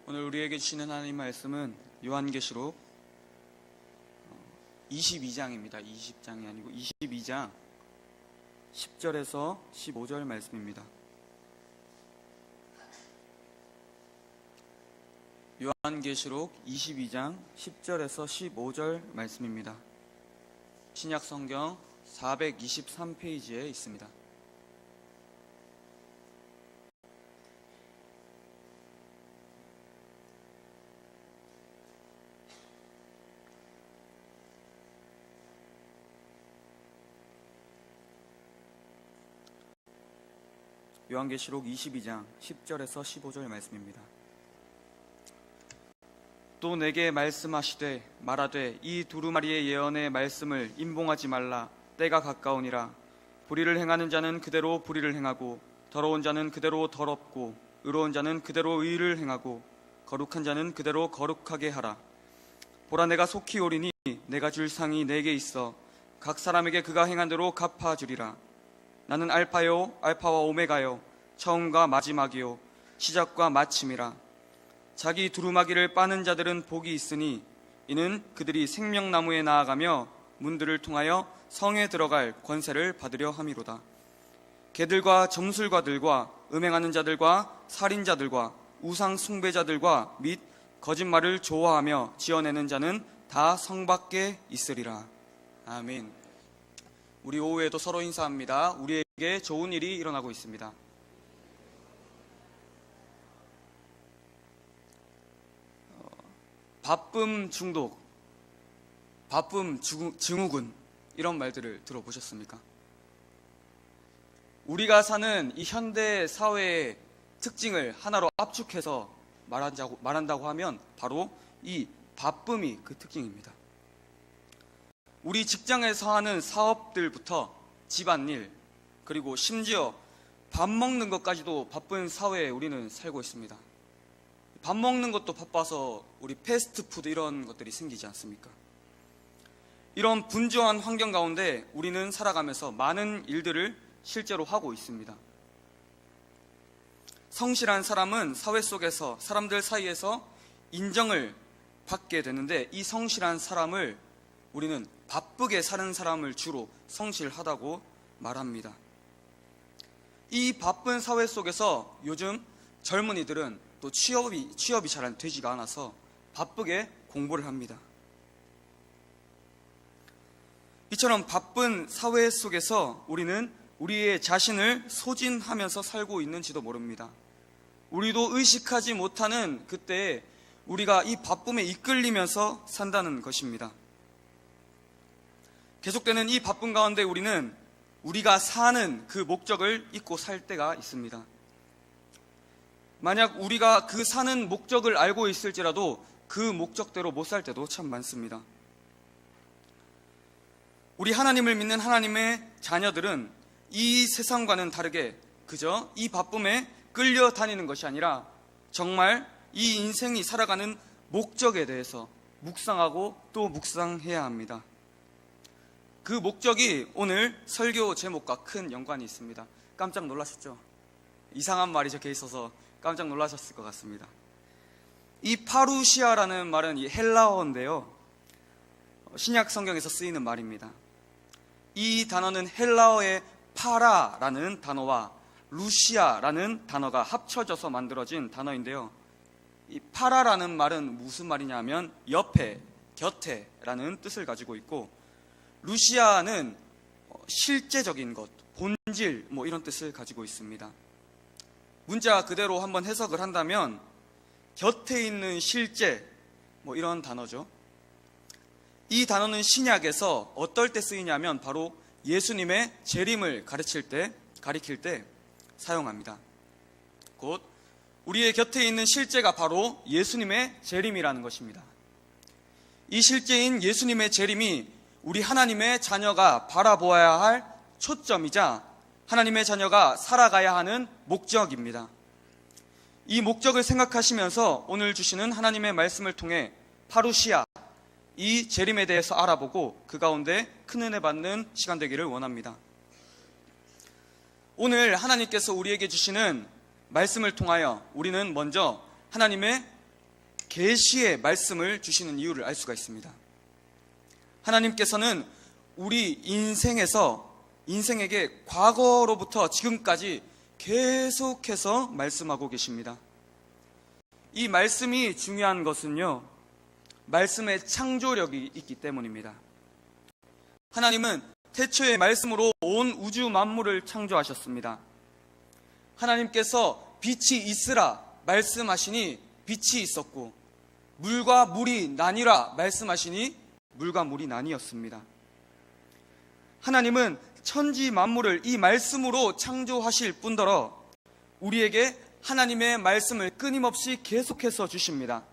오늘 우리에게 주시는 하나님 말씀은 요한계시록 22장입니다. 20장이 아니고 22장 10절에서 15절 말씀입니다. 요한계시록 22장 10절에서 15절 말씀입니다. 신약성경 423페이지에 있습니다. 요한계시록 22장 10절에서 15절 말씀입니다. 또 내게 말씀하시되 말하되 이 두루마리의 예언의 말씀을 임봉하지 말라. 때가 가까우니라. 불의를 행하는 자는 그대로 불의를 행하고 더러운 자는 그대로 더럽고 의로운 자는 그대로 의를 행하고 거룩한 자는 그대로 거룩하게 하라. 보라, 내가 속히 오리니 내가 줄 상이 내게 있어 각 사람에게 그가 행한 대로 갚아주리라. 나는 알파요 알파와 오메가요 처음과 마지막이요 시작과 마침이라. 자기 두루마기를 빠는 자들은 복이 있으니 이는 그들이 생명나무에 나아가며 문들을 통하여 성에 들어갈 권세를 받으려 함이로다. 개들과 점술가들과 음행하는 자들과 살인자들과 우상 숭배자들과 및 거짓말을 좋아하며 지어내는 자는 다 성 밖에 있으리라. 아멘. 우리 오후에도 서로 인사합니다. 우리에게 좋은 일이 일어나고 있습니다. 바쁨 중독, 바쁨 증후군, 이런 말들을 들어보셨습니까? 우리가 사는 이 현대 사회의 특징을 하나로 압축해서 말한다고 하면 바로 이 바쁨이 그 특징입니다. 우리 직장에서 하는 사업들부터 집안일, 그리고 심지어 밥 먹는 것까지도 바쁜 사회에 우리는 살고 있습니다. 밥 먹는 것도 바빠서 우리 패스트푸드 이런 것들이 생기지 않습니까? 이런 분주한 환경 가운데 우리는 살아가면서 많은 일들을 실제로 하고 있습니다. 성실한 사람은 사회 속에서 사람들 사이에서 인정을 받게 되는데, 이 성실한 사람을 우리는 바쁘게 사는 사람을 주로 성실하다고 말합니다. 이 바쁜 사회 속에서 요즘 젊은이들은 또 취업이 잘 되지가 않아서 바쁘게 공부를 합니다. 이처럼 바쁜 사회 속에서 우리는 우리의 자신을 소진하면서 살고 있는지도 모릅니다. 우리도 의식하지 못하는 그때에 우리가 이 바쁨에 이끌리면서 산다는 것입니다. 계속되는 이 바쁜 가운데 우리는 우리가 사는 그 목적을 잊고 살 때가 있습니다. 만약 우리가 그 사는 목적을 알고 있을지라도 그 목적대로 못 살 때도 참 많습니다. 우리 하나님을 믿는 하나님의 자녀들은 이 세상과는 다르게 그저 이 바쁨에 끌려다니는 것이 아니라 정말 이 인생이 살아가는 목적에 대해서 묵상하고 또 묵상해야 합니다. 그 목적이 오늘 설교 제목과 큰 연관이 있습니다. 깜짝 놀라셨죠? 이상한 말이 적혀 있어서 깜짝 놀라셨을 것 같습니다. 이 파루시아라는 말은 이 헬라어인데요, 신약 성경에서 쓰이는 말입니다. 이 단어는 헬라어의 파라라는 단어와 루시아라는 단어가 합쳐져서 만들어진 단어인데요, 이 파라라는 말은 무슨 말이냐면 옆에, 곁에라는 뜻을 가지고 있고, 루시아는 실제적인 것, 본질, 이런 뜻을 가지고 있습니다. 문자 그대로 한번 해석을 한다면 곁에 있는 실제, 이런 단어죠. 이 단어는 신약에서 어떨 때 쓰이냐면 바로 예수님의 재림을 가리킬 때 사용합니다. 곧 우리의 곁에 있는 실제가 바로 예수님의 재림이라는 것입니다. 이 실제인 예수님의 재림이 우리 하나님의 자녀가 바라보아야 할 초점이자 하나님의 자녀가 살아가야 하는 목적입니다. 이 목적을 생각하시면서 오늘 주시는 하나님의 말씀을 통해 파루시아, 이 재림에 대해서 알아보고 그 가운데 큰 은혜 받는 시간 되기를 원합니다. 오늘 하나님께서 우리에게 주시는 말씀을 통하여 우리는 먼저 하나님의 계시의 말씀을 주시는 이유를 알 수가 있습니다. 하나님께서는 우리 인생에게 과거로부터 지금까지 계속해서 말씀하고 계십니다. 이 말씀이 중요한 것은요, 말씀의 창조력이 있기 때문입니다. 하나님은 태초의 말씀으로 온 우주 만물을 창조하셨습니다. 하나님께서 빛이 있으라 말씀하시니 빛이 있었고, 물과 물이 나뉘라 말씀하시니 물과 물이 나뉘었습니다. 하나님은 천지 만물을 이 말씀으로 창조하실 뿐더러 우리에게 하나님의 말씀을 끊임없이 계속해서 주십니다.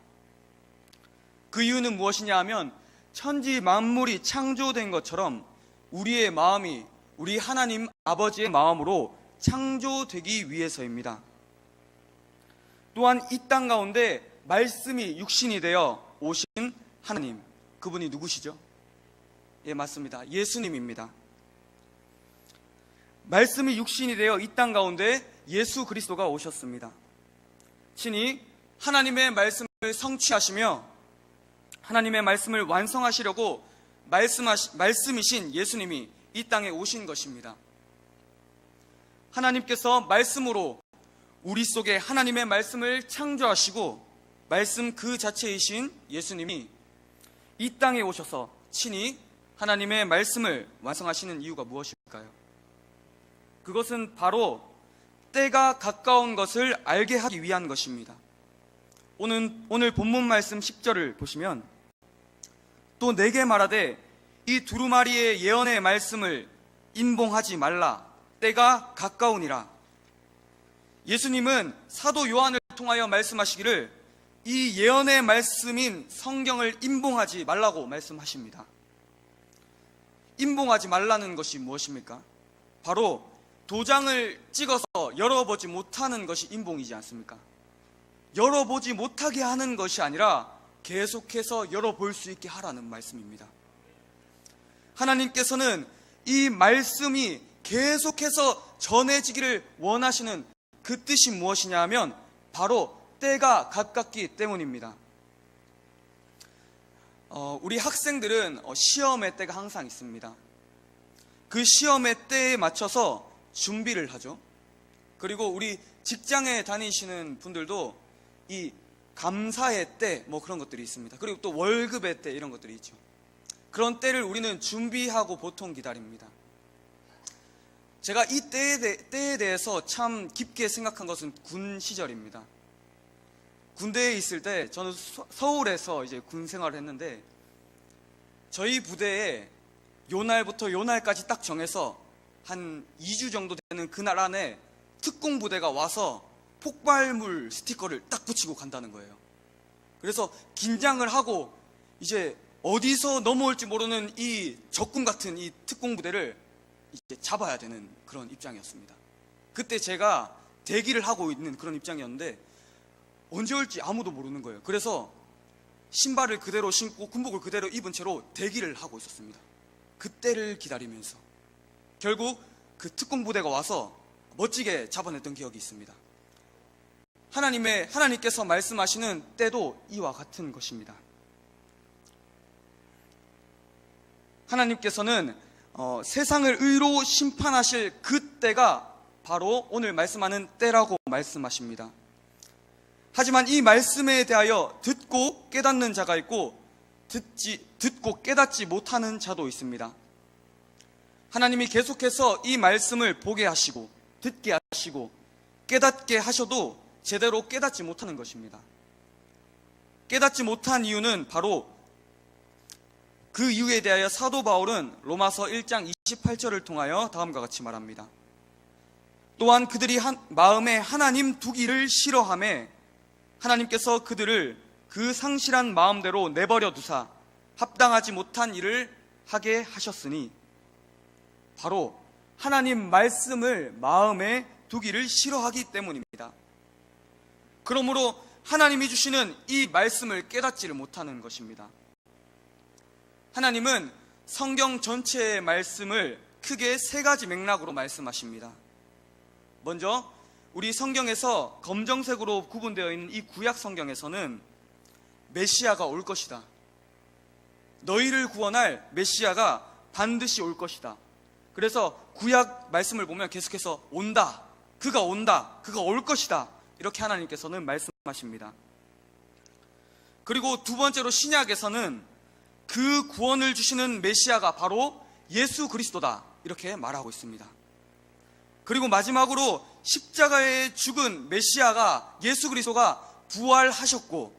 그 이유는 무엇이냐 하면, 천지 만물이 창조된 것처럼 우리의 마음이 우리 하나님 아버지의 마음으로 창조되기 위해서입니다. 또한 이 땅 가운데 말씀이 육신이 되어 오신 하나님, 그분이 누구시죠? 예, 맞습니다. 예수님입니다. 말씀이 육신이 되어 이 땅 가운데 예수 그리스도가 오셨습니다. 친히 하나님의 말씀을 성취하시며 하나님의 말씀을 완성하시려고 말씀이신 예수님이 이 땅에 오신 것입니다. 하나님께서 말씀으로 우리 속에 하나님의 말씀을 창조하시고 말씀 그 자체이신 예수님이 이 땅에 오셔서 친히 하나님의 말씀을 완성하시는 이유가 무엇일까요? 그것은 바로 때가 가까운 것을 알게 하기 위한 것입니다. 오늘 본문 말씀 10절을 보시면, 또 내게 말하되 이 두루마리의 예언의 말씀을 임봉하지 말라, 때가 가까우니라. 예수님은 사도 요한을 통하여 말씀하시기를 이 예언의 말씀인 성경을 임봉하지 말라고 말씀하십니다. 임봉하지 말라는 것이 무엇입니까? 바로 도장을 찍어서 열어보지 못하는 것이 임봉이지 않습니까? 열어보지 못하게 하는 것이 아니라 계속해서 열어볼 수 있게 하라는 말씀입니다. 하나님께서는 이 말씀이 계속해서 전해지기를 원하시는 그 뜻이 무엇이냐 하면 바로 때가 가깝기 때문입니다. 우리 학생들은 시험의 때가 항상 있습니다. 그 시험의 때에 맞춰서 준비를 하죠. 그리고 우리 직장에 다니시는 분들도 이 감사의 때 그런 것들이 있습니다. 그리고 또 월급의 때 이런 것들이 있죠. 그런 때를 우리는 준비하고 보통 기다립니다. 제가 이 때에 대해서 참 깊게 생각한 것은 군 시절입니다. 군대에 있을 때 저는 서울에서 이제 군 생활을 했는데, 저희 부대에 요날부터 요날까지 딱 정해서 한 2주 정도 되는 그날 안에 특공부대가 와서 폭발물 스티커를 딱 붙이고 간다는 거예요. 그래서 긴장을 하고 이제 어디서 넘어올지 모르는 이 적군 같은 이 특공부대를 이제 잡아야 되는 그런 입장이었습니다. 그때 제가 대기를 하고 있는 그런 입장이었는데 언제 올지 아무도 모르는 거예요. 그래서 신발을 그대로 신고 군복을 그대로 입은 채로 대기를 하고 있었습니다. 그때를 기다리면서 결국 그 특공부대가 와서 멋지게 잡아냈던 기억이 있습니다. 하나님께서 말씀하시는 때도 이와 같은 것입니다. 하나님께서는 세상을 의로 심판하실 그 때가 바로 오늘 말씀하는 때라고 말씀하십니다. 하지만 이 말씀에 대하여 듣고 깨닫는 자가 있고 듣고 깨닫지 못하는 자도 있습니다. 하나님이 계속해서 이 말씀을 보게 하시고 듣게 하시고 깨닫게 하셔도 제대로 깨닫지 못하는 것입니다. 깨닫지 못한 이유는 바로 그 이유에 대하여 사도 바울은 로마서 1장 28절을 통하여 다음과 같이 말합니다. 또한 그들이 마음에 하나님 두기를 싫어하매 하나님께서 그들을 그 상실한 마음대로 내버려 두사 합당하지 못한 일을 하게 하셨으니, 바로 하나님 말씀을 마음에 두기를 싫어하기 때문입니다. 그러므로 하나님이 주시는 이 말씀을 깨닫지를 못하는 것입니다. 하나님은 성경 전체의 말씀을 크게 세 가지 맥락으로 말씀하십니다. 먼저 우리 성경에서 검정색으로 구분되어 있는 이 구약 성경에서는 메시아가 올 것이다. 너희를 구원할 메시아가 반드시 올 것이다. 그래서 구약 말씀을 보면 계속해서 온다, 그가 온다, 그가 올 것이다, 이렇게 하나님께서는 말씀하십니다. 그리고 두 번째로 신약에서는 그 구원을 주시는 메시아가 바로 예수 그리스도다, 이렇게 말하고 있습니다. 그리고 마지막으로 십자가에 죽은 메시아가, 예수 그리스도가 부활하셨고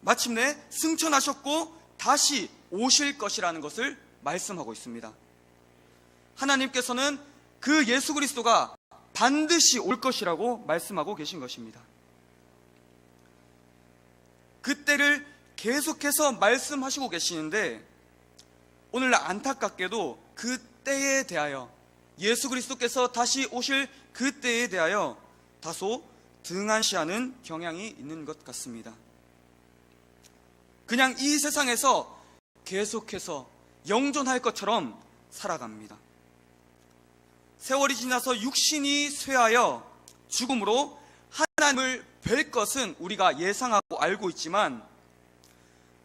마침내 승천하셨고 다시 오실 것이라는 것을 말씀하고 있습니다. 하나님께서는 그 예수 그리스도가 반드시 올 것이라고 말씀하고 계신 것입니다. 그때를 계속해서 말씀하시고 계시는데, 오늘날 안타깝게도 그 때에 대하여, 예수 그리스도께서 다시 오실 그 때에 대하여 다소 등한시하는 경향이 있는 것 같습니다. 그냥 이 세상에서 계속해서 영존할 것처럼 살아갑니다. 세월이 지나서 육신이 쇠하여 죽음으로 하나님을 뵐 것은 우리가 예상하고 알고 있지만,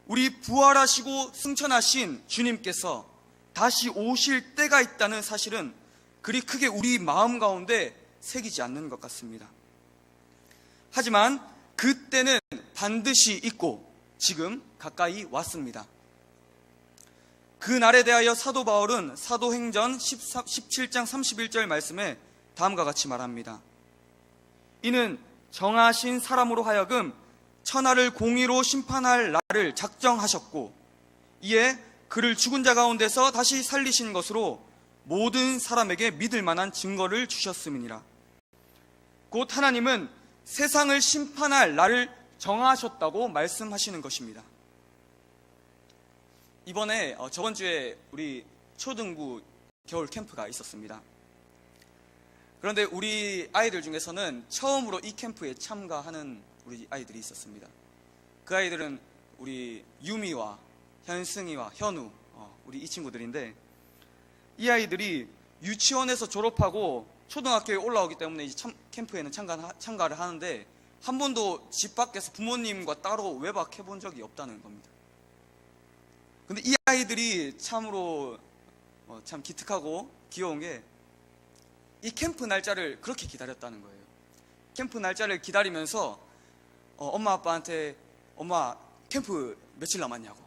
우리 부활하시고 승천하신 주님께서 다시 오실 때가 있다는 사실은 그리 크게 우리 마음 가운데 새기지 않는 것 같습니다. 하지만 그때는 반드시 있고 지금 가까이 왔습니다. 그 날에 대하여 사도 바울은 사도행전 17장 31절 말씀에 다음과 같이 말합니다. 이는 정하신 사람으로 하여금 천하를 공의로 심판할 날을 작정하셨고, 이에 그를 죽은 자 가운데서 다시 살리신 것으로 모든 사람에게 믿을 만한 증거를 주셨음이니라. 곧 하나님은 세상을 심판할 날을 정하셨다고 말씀하시는 것입니다. 이번에 저번 주에 우리 초등부 겨울 캠프가 있었습니다. 그런데 우리 아이들 중에서는 처음으로 이 캠프에 참가하는 우리 아이들이 있었습니다. 그 아이들은 우리 유미와 현승이와 현우, 우리 이 친구들인데, 이 아이들이 유치원에서 졸업하고 초등학교에 올라오기 때문에 이제 캠프에는 참가를 하는데, 한 번도 집 밖에서 부모님과 따로 외박해 본 적이 없다는 겁니다. 근데 이 아이들이 참으로 참 기특하고 귀여운 게, 이 캠프 날짜를 그렇게 기다렸다는 거예요. 캠프 날짜를 기다리면서 엄마 아빠한테 엄마 캠프 며칠 남았냐고,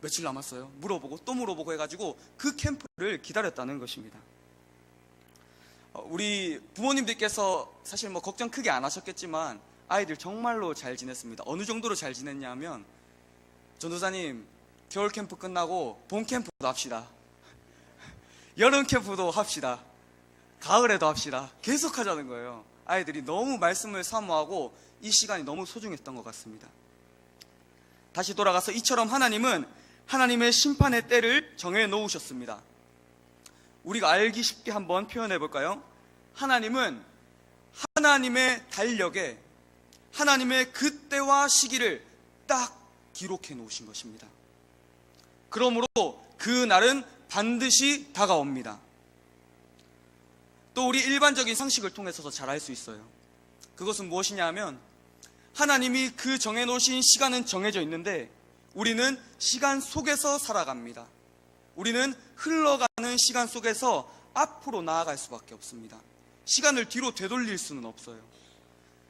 며칠 남았어요? 물어보고 또 물어보고 해가지고 그 캠프를 기다렸다는 것입니다. 우리 부모님들께서 사실 뭐 걱정 크게 안 하셨겠지만 아이들 정말로 잘 지냈습니다. 어느 정도로 잘 지냈냐면, 전도사님 겨울 캠프 끝나고 봄 캠프도 합시다, 여름 캠프도 합시다, 가을에도 합시다, 계속 하자는 거예요. 아이들이 너무 말씀을 사모하고 이 시간이 너무 소중했던 것 같습니다. 다시 돌아가서 이처럼 하나님은 하나님의 심판의 때를 정해 놓으셨습니다. 우리가 알기 쉽게 한번 표현해 볼까요? 하나님은 하나님의 달력에 하나님의 그때와 시기를 딱 기록해 놓으신 것입니다. 그러므로 그 날은 반드시 다가옵니다. 또 우리 일반적인 상식을 통해서도 잘 알 수 있어요. 그것은 무엇이냐 하면, 하나님이 그 정해놓으신 시간은 정해져 있는데 우리는 시간 속에서 살아갑니다. 우리는 흘러가는 시간 속에서 앞으로 나아갈 수밖에 없습니다. 시간을 뒤로 되돌릴 수는 없어요.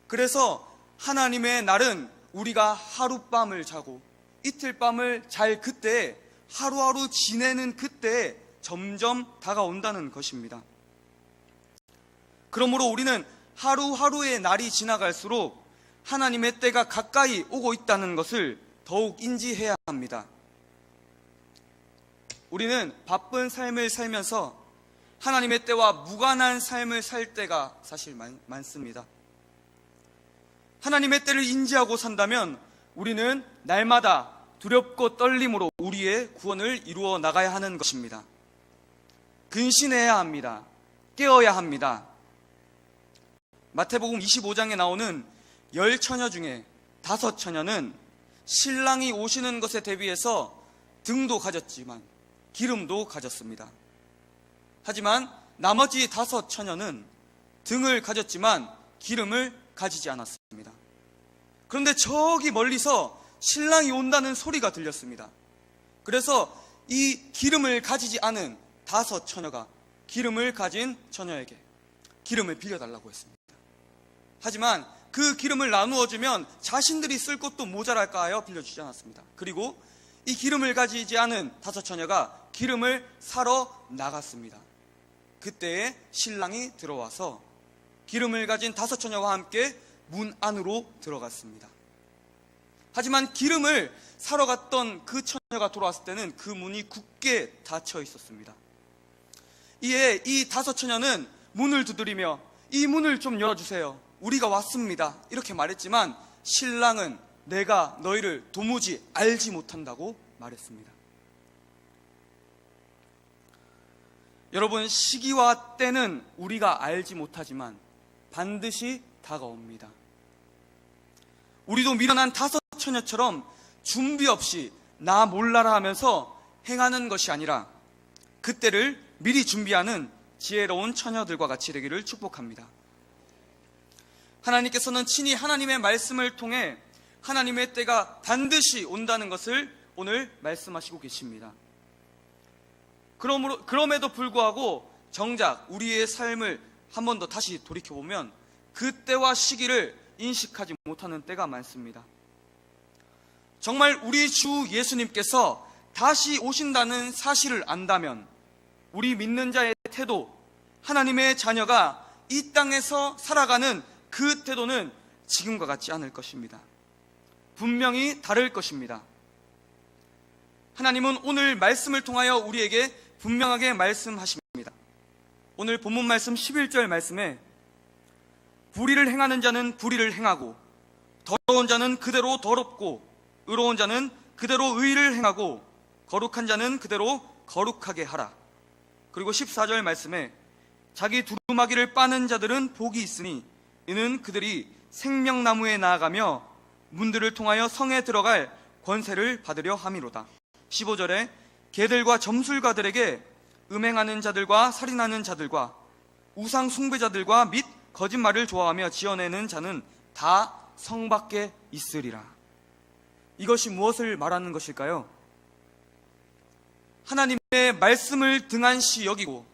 그래서 하나님의 날은 우리가 하룻밤을 자고 이틀밤을 잘 그때에, 하루하루 지내는 그때에 점점 다가온다는 것입니다. 그러므로 우리는 하루하루의 날이 지나갈수록 하나님의 때가 가까이 오고 있다는 것을 더욱 인지해야 합니다. 우리는 바쁜 삶을 살면서 하나님의 때와 무관한 삶을 살 때가 사실 많습니다. 하나님의 때를 인지하고 산다면 우리는 날마다 두렵고 떨림으로 우리의 구원을 이루어 나가야 하는 것입니다. 근신해야 합니다. 깨어야 합니다. 마태복음 25장에 나오는 10처녀 중에 5처녀는 신랑이 오시는 것에 대비해서 등도 가졌지만 기름도 가졌습니다. 하지만 나머지 5처녀는 등을 가졌지만 기름을 가지지 않았습니다. 그런데 저기 멀리서 신랑이 온다는 소리가 들렸습니다. 그래서 이 기름을 가지지 않은 5 처녀가 기름을 가진 처녀에게 기름을 빌려달라고 했습니다. 하지만 그 기름을 나누어 주면 자신들이 쓸 것도 모자랄까 하여 빌려주지 않았습니다. 그리고 이 기름을 가지지 않은 5 처녀가 기름을 사러 나갔습니다. 그때에 신랑이 들어와서 기름을 가진 5 처녀와 함께 문 안으로 들어갔습니다. 하지만 기름을 사러 갔던 그 처녀가 돌아왔을 때는 그 문이 굳게 닫혀 있었습니다. 이에 이 5 처녀는 문을 두드리며 이 문을 좀 열어주세요, 우리가 왔습니다, 이렇게 말했지만 신랑은 내가 너희를 도무지 알지 못한다고 말했습니다. 여러분, 시기와 때는 우리가 알지 못하지만 반드시 다가옵니다. 우리도 미련한 5 처녀처럼 준비 없이 나 몰라라 하면서 행하는 것이 아니라 그때를 미리 준비하는 지혜로운 처녀들과 같이 되기를 축복합니다. 하나님께서는 친히 하나님의 말씀을 통해 하나님의 때가 반드시 온다는 것을 오늘 말씀하시고 계십니다. 그럼에도 불구하고 정작 우리의 삶을 한 번 더 다시 돌이켜보면 그 때와 시기를 인식하지 못하는 때가 많습니다. 정말 우리 주 예수님께서 다시 오신다는 사실을 안다면 우리 믿는 자의 태도, 하나님의 자녀가 이 땅에서 살아가는 그 태도는 지금과 같지 않을 것입니다. 분명히 다를 것입니다. 하나님은 오늘 말씀을 통하여 우리에게 분명하게 말씀하십니다. 오늘 본문 말씀 11절 말씀에 불의를 행하는 자는 불의를 행하고 더러운 자는 그대로 더럽고 의로운 자는 그대로 의를 행하고 거룩한 자는 그대로 거룩하게 하라. 그리고 14절 말씀에 자기 두루마기를 빠는 자들은 복이 있으니 이는 그들이 생명나무에 나아가며 문들을 통하여 성에 들어갈 권세를 받으려 함이로다. 15절에 개들과 점술가들에게 음행하는 자들과 살인하는 자들과 우상 숭배자들과 및 거짓말을 좋아하며 지어내는 자는 다 성 밖에 있으리라. 이것이 무엇을 말하는 것일까요? 하나님의 말씀을 등한시 여기고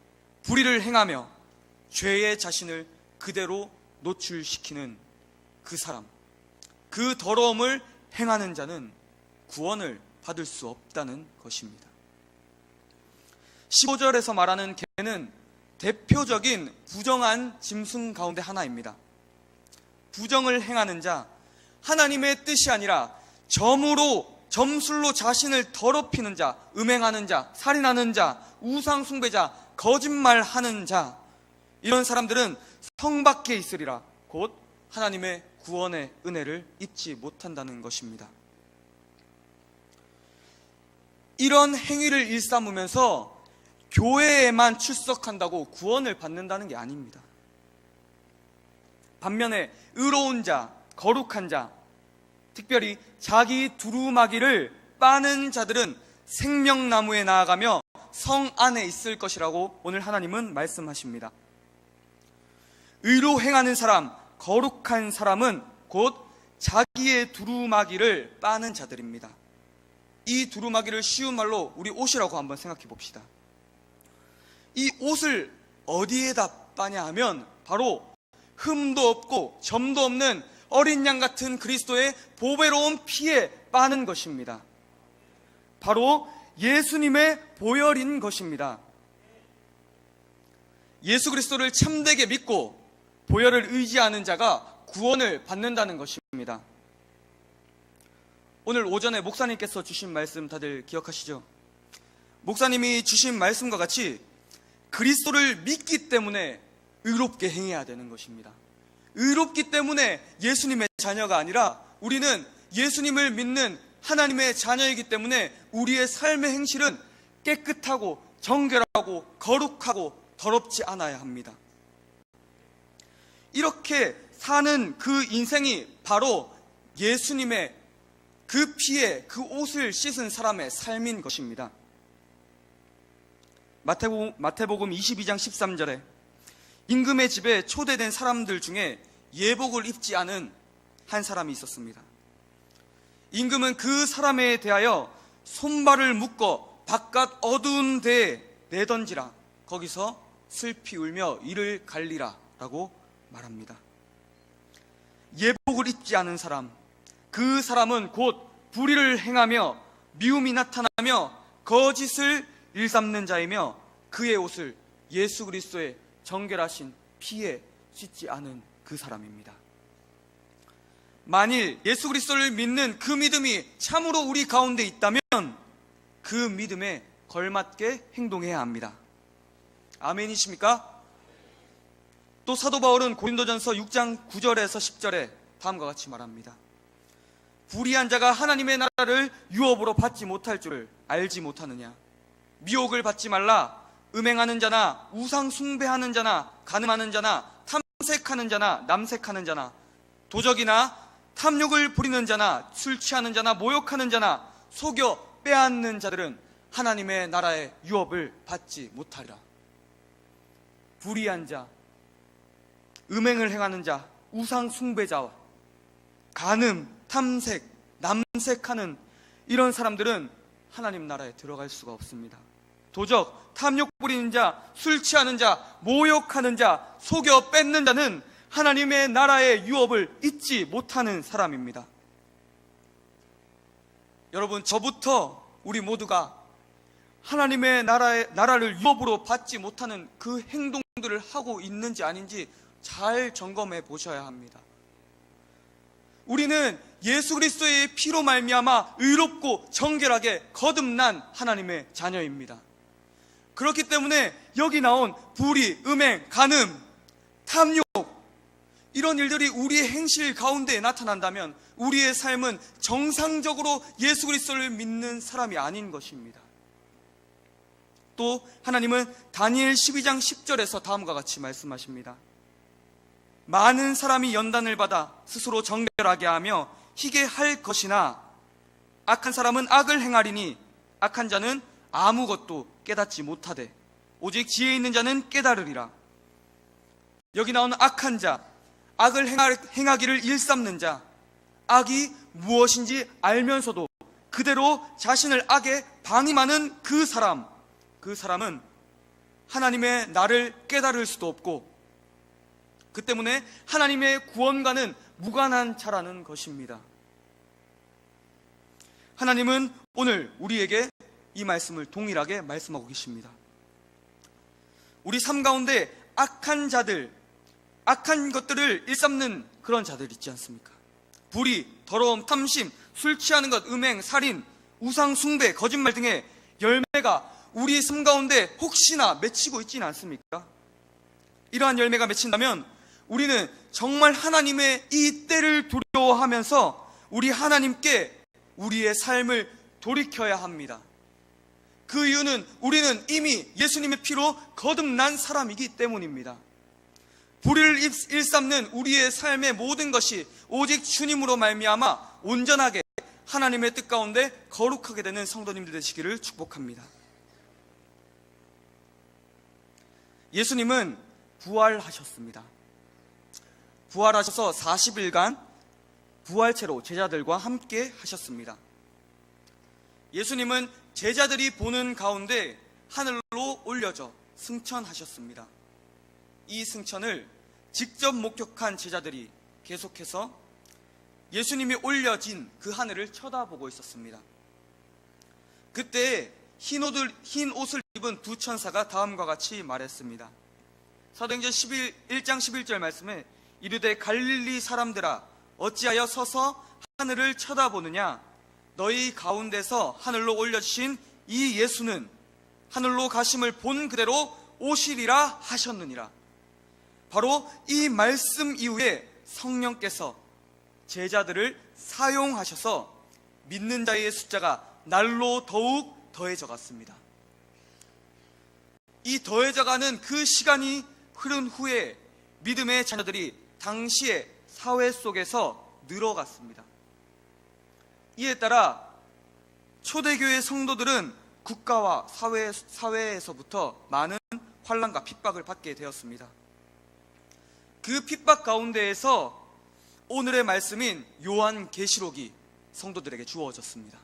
불의를 행하며 죄의 자신을 그대로 노출시키는 그 사람, 그 더러움을 행하는 자는 구원을 받을 수 없다는 것입니다. 15절에서 말하는 개는 대표적인 부정한 짐승 가운데 하나입니다. 부정을 행하는 자, 하나님의 뜻이 아니라 점술로 자신을 더럽히는 자, 음행하는 자, 살인하는 자, 우상 숭배자, 거짓말하는 자, 이런 사람들은 성 밖에 있으리라. 곧 하나님의 구원의 은혜를 입지 못한다는 것입니다. 이런 행위를 일삼으면서 교회에만 출석한다고 구원을 받는다는 게 아닙니다. 반면에 의로운 자, 거룩한 자, 특별히 자기 두루마기를 빠는 자들은 생명나무에 나아가며 성 안에 있을 것이라고 오늘 하나님은 말씀하십니다. 의로 행하는 사람, 거룩한 사람은 곧 자기의 두루마기를 빠는 자들입니다. 이 두루마기를 쉬운 말로 우리 옷이라고 한번 생각해 봅시다. 이 옷을 어디에다 빠냐 하면 바로 흠도 없고 점도 없는 어린 양 같은 그리스도의 보배로운 피에 빠는 것입니다. 바로 예수님의 보혈인 것입니다. 예수 그리스도를 참되게 믿고 보혈을 의지하는 자가 구원을 받는다는 것입니다. 오늘 오전에 목사님께서 주신 말씀 다들 기억하시죠? 목사님이 주신 말씀과 같이 그리스도를 믿기 때문에 의롭게 행해야 되는 것입니다. 의롭기 때문에 예수님의 자녀가 아니라 우리는 예수님을 믿는 하나님의 자녀이기 때문에 우리의 삶의 행실은 깨끗하고 정결하고 거룩하고 더럽지 않아야 합니다. 이렇게 사는 그 인생이 바로 예수님의 그 피에 그 옷을 씻은 사람의 삶인 것입니다. 마태복음 22장 13절에 임금의 집에 초대된 사람들 중에 예복을 입지 않은 한 사람이 있었습니다. 임금은 그 사람에 대하여 손발을 묶어 바깥 어두운 데에 내던지라. 거기서 슬피 울며 이를 갈리라 라고 말합니다. 예복을 입지 않은 사람, 그 사람은 곧 불의를 행하며 미움이 나타나며 거짓을 일삼는 자이며 그의 옷을 예수 그리스도의 정결하신 피에 씻지 않은 그 사람입니다. 만일 예수 그리스도를 믿는 그 믿음이 참으로 우리 가운데 있다면 그 믿음에 걸맞게 행동해야 합니다. 아멘이십니까? 또 사도 바울은 고린도전서 6장 9절에서 10절에 다음과 같이 말합니다. 불의한 자가 하나님의 나라를 유업으로 받지 못할 줄을 알지 못하느냐. 미혹을 받지 말라. 음행하는 자나 우상 숭배하는 자나 간음하는 자나 탐색하는 자나 남색하는 자나 도적이나 탐욕을 부리는 자나 술 취하는 자나 모욕하는 자나 속여 빼앗는 자들은 하나님의 나라의 유업을 받지 못하리라. 불의한 자, 음행을 행하는 자, 우상 숭배자와 간음, 탐색, 남색하는 이런 사람들은 하나님 나라에 들어갈 수가 없습니다. 도적, 탐욕 부리는 자, 술 취하는 자, 모욕하는 자, 속여 뺏는 자는 하나님의 나라의 유업을 잊지 못하는 사람입니다. 여러분, 저부터 우리 모두가 하나님의 나라를 유업으로 받지 못하는 그 행동들을 하고 있는지 아닌지 잘 점검해 보셔야 합니다. 우리는 예수 그리스도의 피로 말미암아 의롭고 정결하게 거듭난 하나님의 자녀입니다. 그렇기 때문에 여기 나온 불의, 음행, 간음, 탐욕 이런 일들이 우리의 행실 가운데 나타난다면 우리의 삶은 정상적으로 예수 그리스도를 믿는 사람이 아닌 것입니다. 또 하나님은 다니엘 12장 10절에서 다음과 같이 말씀하십니다. 많은 사람이 연단을 받아 스스로 정결하게 하며 희게 할 것이나 악한 사람은 악을 행하리니 악한 자는 아무것도 깨닫지 못하되 오직 지혜 있는 자는 깨달으리라. 여기 나오는 악한 자, 악을 행하기를 일삼는 자, 악이 무엇인지 알면서도 그대로 자신을 악에 방임하는 그 사람은 하나님의 나를 깨달을 수도 없고 그 때문에 하나님의 구원과는 무관한 자라는 것입니다. 하나님은 오늘 우리에게 이 말씀을 동일하게 말씀하고 계십니다. 우리 삶 가운데 악한 자들, 악한 것들을 일삼는 그런 자들 있지 않습니까? 불의, 더러움, 탐심, 술 취하는 것, 음행, 살인, 우상 숭배, 거짓말 등의 열매가 우리 삶 가운데 혹시나 맺히고 있지는 않습니까? 이러한 열매가 맺힌다면 우리는 정말 하나님의 이 때를 두려워하면서 우리 하나님께 우리의 삶을 돌이켜야 합니다. 그 이유는 우리는 이미 예수님의 피로 거듭난 사람이기 때문입니다. 불의를 일삼는 우리의 삶의 모든 것이 오직 주님으로 말미암아 온전하게 하나님의 뜻 가운데 거룩하게 되는 성도님들 되시기를 축복합니다. 예수님은 부활하셨습니다. 부활하셔서 40일간 부활체로 제자들과 함께 하셨습니다. 예수님은 제자들이 보는 가운데 하늘로 올려져 승천하셨습니다. 이 승천을 직접 목격한 제자들이 계속해서 예수님이 올려진 그 하늘을 쳐다보고 있었습니다. 그때 흰 옷을 입은 두 천사가 다음과 같이 말했습니다. 사도행전 1장 11절 말씀에 이르되 갈릴리 사람들아 어찌하여 서서 하늘을 쳐다보느냐. 너희 가운데서 하늘로 올려주신 이 예수는 하늘로 가심을 본 그대로 오시리라 하셨느니라. 바로 이 말씀 이후에 성령께서 제자들을 사용하셔서 믿는 자의 숫자가 날로 더욱 더해져 갔습니다. 이 더해져가는 그 시간이 흐른 후에 믿음의 자녀들이 당시의 사회 속에서 늘어갔습니다. 이에 따라 초대교회 성도들은 국가와 사회에서부터 많은 환난과 핍박을 받게 되었습니다. 그 핍박 가운데에서 오늘의 말씀인 요한계시록이 성도들에게 주어졌습니다.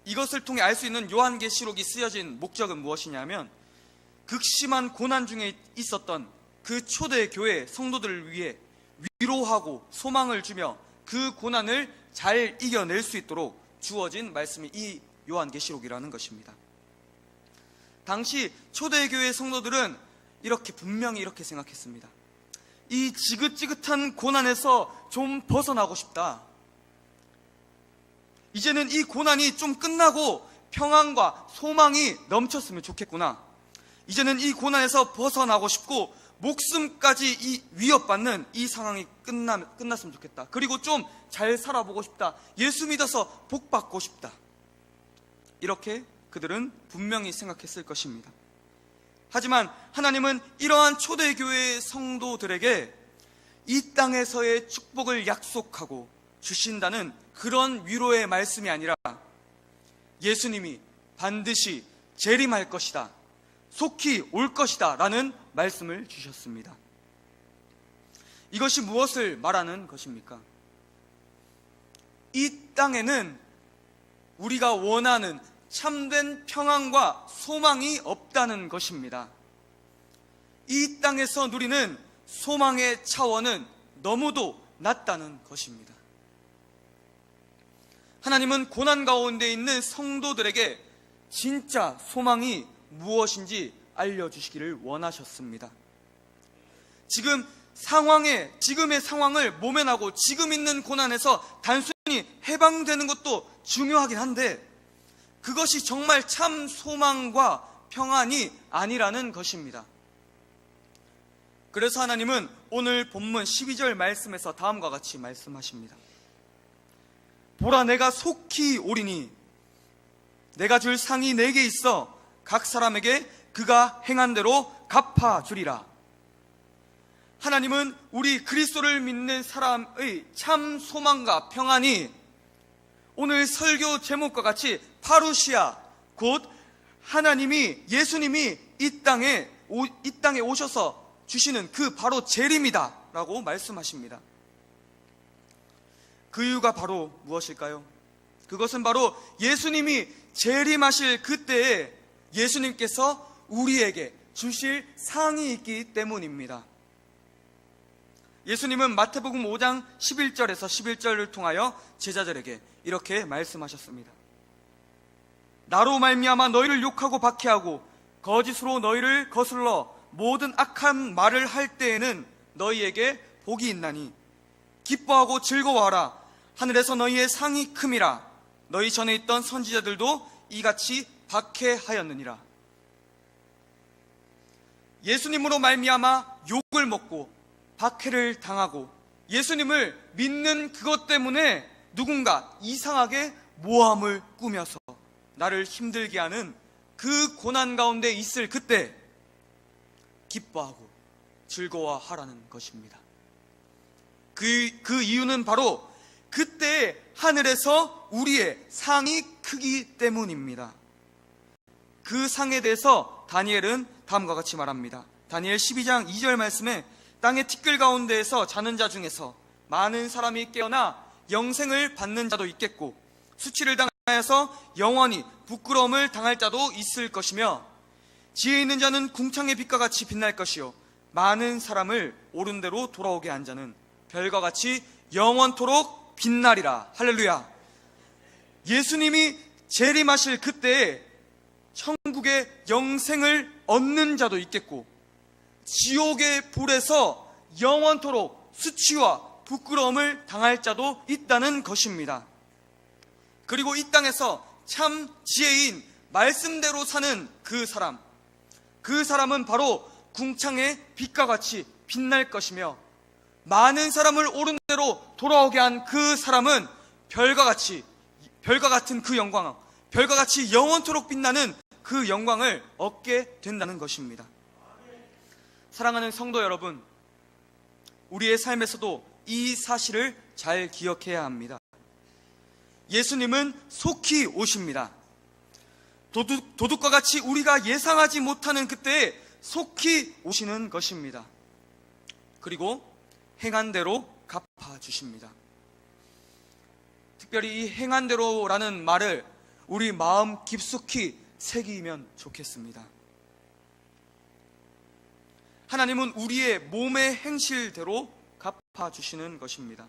이것을 통해 알 수 있는 요한계시록이 쓰여진 목적은 무엇이냐면, 극심한 고난 중에 있었던 그 초대교회 성도들을 위해 위로하고 소망을 주며 그 고난을 잘 이겨낼 수 있도록 주어진 말씀이 이 요한계시록이라는 것입니다. 당시 초대교회 성도들은 분명히 이렇게 생각했습니다. 이 지긋지긋한 고난에서 좀 벗어나고 싶다. 이제는 이 고난이 좀 끝나고 평안과 소망이 넘쳤으면 좋겠구나. 이제는 이 고난에서 벗어나고 싶고 목숨까지 위협받는 이 상황이 끝났으면 좋겠다. 그리고 좀 잘 살아보고 싶다. 예수 믿어서 복받고 싶다. 이렇게 그들은 분명히 생각했을 것입니다. 하지만 하나님은 이러한 초대교회 성도들에게 이 땅에서의 축복을 약속하고 주신다는 그런 위로의 말씀이 아니라, 예수님이 반드시 재림할 것이다, 속히 올 것이다 라는 말씀을 주셨습니다. 이것이 무엇을 말하는 것입니까? 이 땅에는 우리가 원하는 참된 평안과 소망이 없다는 것입니다. 이 땅에서 누리는 소망의 차원은 너무도 낮다는 것입니다. 하나님은 고난 가운데 있는 성도들에게 진짜 소망이 무엇인지 알려주시기를 원하셨습니다. 지금의 상황을 모면하고 지금 있는 고난에서 단순히 해방되는 것도 중요하긴 한데, 그것이 정말 참 소망과 평안이 아니라는 것입니다. 그래서 하나님은 오늘 본문 12절 말씀에서 다음과 같이 말씀하십니다. 보라, 내가 속히 오리니 내가 줄 상이 내게 있어 각 사람에게 그가 행한 대로 갚아주리라. 하나님은 우리 그리스도를 믿는 사람의 참 소망과 평안이 오늘 설교 제목과 같이 파루시아, 곧 하나님이, 예수님이 이 땅에 오셔서 주시는 그 바로 재림이다 라고 말씀하십니다. 그 이유가 바로 무엇일까요? 그것은 바로 예수님이 재림하실 그때에 예수님께서 우리에게 주실 상이 있기 때문입니다. 예수님은 마태복음 5장 11절에서 11절을 통하여 제자들에게 이렇게 말씀하셨습니다. 나로 말미암아 너희를 욕하고 박해하고 거짓으로 너희를 거슬러 모든 악한 말을 할 때에는 너희에게 복이 있나니 기뻐하고 즐거워하라. 하늘에서 너희의 상이 큼이라. 너희 전에 있던 선지자들도 이같이 박해하였느니라. 예수님으로 말미암아 욕을 먹고 박해를 당하고 예수님을 믿는 그것 때문에 누군가 이상하게 모함을 꾸며서 나를 힘들게 하는 그 고난 가운데 있을 그때 기뻐하고 즐거워하라는 것입니다. 그 이유는 바로 그때 하늘에서 우리의 상이 크기 때문입니다. 그 상에 대해서 다니엘은 다음과 같이 말합니다. 다니엘 12장 2절 말씀에 땅의 티끌 가운데에서 자는 자 중에서 많은 사람이 깨어나 영생을 받는 자도 있겠고 수치를 당하여서 영원히 부끄러움을 당할 자도 있을 것이며 지혜 있는 자는 궁창의 빛과 같이 빛날 것이요 많은 사람을 옳은 대로 돌아오게 한 자는 별과 같이 영원토록 빛나리라. 할렐루야. 예수님이 재림하실 그때에 천국의 영생을 얻는 자도 있겠고 지옥의 불에서 영원토록 수치와 부끄러움을 당할 자도 있다는 것입니다. 그리고 이 땅에서 참 지혜인 말씀대로 사는 그 사람은 바로 궁창의 빛과 같이 빛날 것이며 많은 사람을 옳은 대로 돌아오게 한 그 사람은 별과 같은 그 영광, 별과 같이 영원토록 빛나는 그 영광을 얻게 된다는 것입니다. 사랑하는 성도 여러분, 우리의 삶에서도 이 사실을 잘 기억해야 합니다. 예수님은 속히 오십니다. 도둑과 같이 우리가 예상하지 못하는 그때에 속히 오시는 것입니다. 그리고 행한 대로 갚아주십니다. 특별히 이 행한 대로라는 말을 우리 마음 깊숙이 새기면 좋겠습니다. 하나님은 우리의 몸의 행실대로 갚아주시는 것입니다.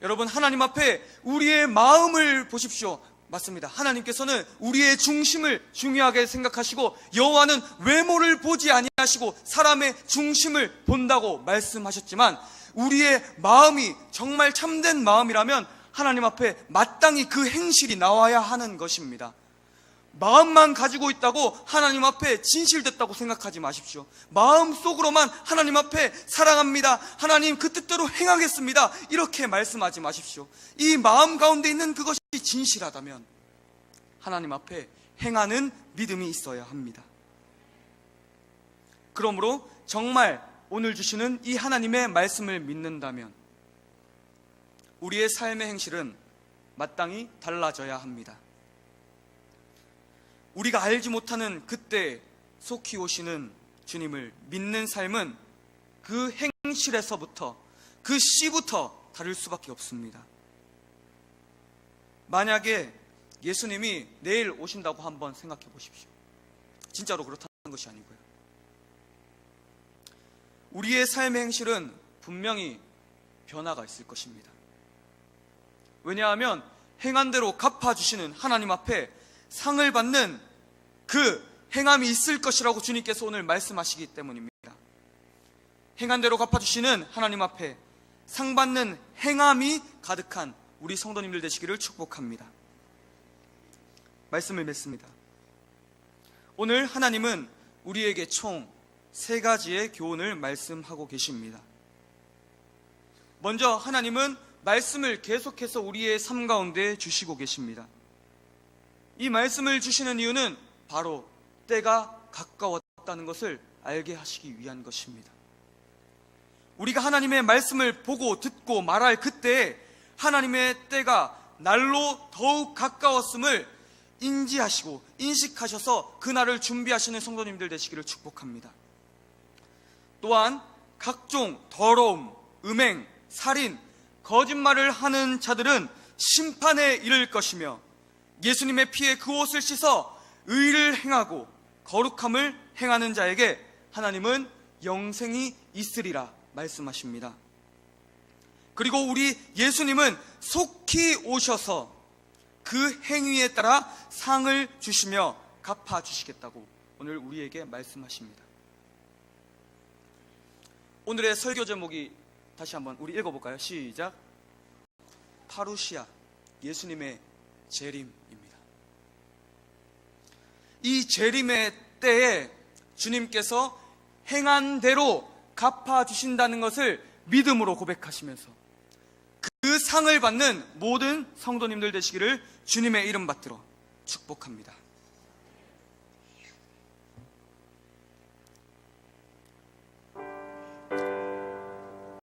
여러분, 하나님 앞에 우리의 마음을 보십시오. 맞습니다. 하나님께서는 우리의 중심을 중요하게 생각하시고 여호와는 외모를 보지 아니하시고 사람의 중심을 본다고 말씀하셨지만, 우리의 마음이 정말 참된 마음이라면 하나님 앞에 마땅히 그 행실이 나와야 하는 것입니다. 마음만 가지고 있다고 하나님 앞에 진실됐다고 생각하지 마십시오. 마음속으로만 하나님 앞에 사랑합니다, 하나님 그 뜻대로 행하겠습니다, 이렇게 말씀하지 마십시오. 이 마음 가운데 있는 그것이 진실하다면 하나님 앞에 행하는 믿음이 있어야 합니다. 그러므로 정말 오늘 주시는 이 하나님의 말씀을 믿는다면 우리의 삶의 행실은 마땅히 달라져야 합니다. 우리가 알지 못하는 그때 속히 오시는 주님을 믿는 삶은 그 행실에서부터, 그 씨부터 다를 수밖에 없습니다. 만약에 예수님이 내일 오신다고 한번 생각해 보십시오. 진짜로 그렇다는 것이 아니고요. 우리의 삶의 행실은 분명히 변화가 있을 것입니다. 왜냐하면 행한 대로 갚아주시는 하나님 앞에 상을 받는 그 행함이 있을 것이라고 주님께서 오늘 말씀하시기 때문입니다. 행한 대로 갚아주시는 하나님 앞에 상 받는 행함이 가득한 우리 성도님들 되시기를 축복합니다. 말씀을 맺습니다. 오늘 하나님은 우리에게 총 3가지의 교훈을 말씀하고 계십니다. 먼저 하나님은 말씀을 계속해서 우리의 삶 가운데 주시고 계십니다. 이 말씀을 주시는 이유는 바로 때가 가까웠다는 것을 알게 하시기 위한 것입니다. 우리가 하나님의 말씀을 보고 듣고 말할 그때 하나님의 때가 날로 더욱 가까웠음을 인지하시고 인식하셔서 그날을 준비하시는 성도님들 되시기를 축복합니다. 또한 각종 더러움, 음행, 살인, 거짓말을 하는 자들은 심판에 이를 것이며 예수님의 피에 그 옷을 씻어 의를 행하고 거룩함을 행하는 자에게 하나님은 영생이 있으리라 말씀하십니다. 그리고 우리 예수님은 속히 오셔서 그 행위에 따라 상을 주시며 갚아주시겠다고 오늘 우리에게 말씀하십니다. 오늘의 설교 제목이 다시 한번 우리 읽어볼까요? 시작. 파루시아, 예수님의 재림입니다. 이 재림의 때에 주님께서 행한 대로 갚아주신다는 것을 믿음으로 고백하시면서 그 상을 받는 모든 성도님들 되시기를 주님의 이름 받들어 축복합니다.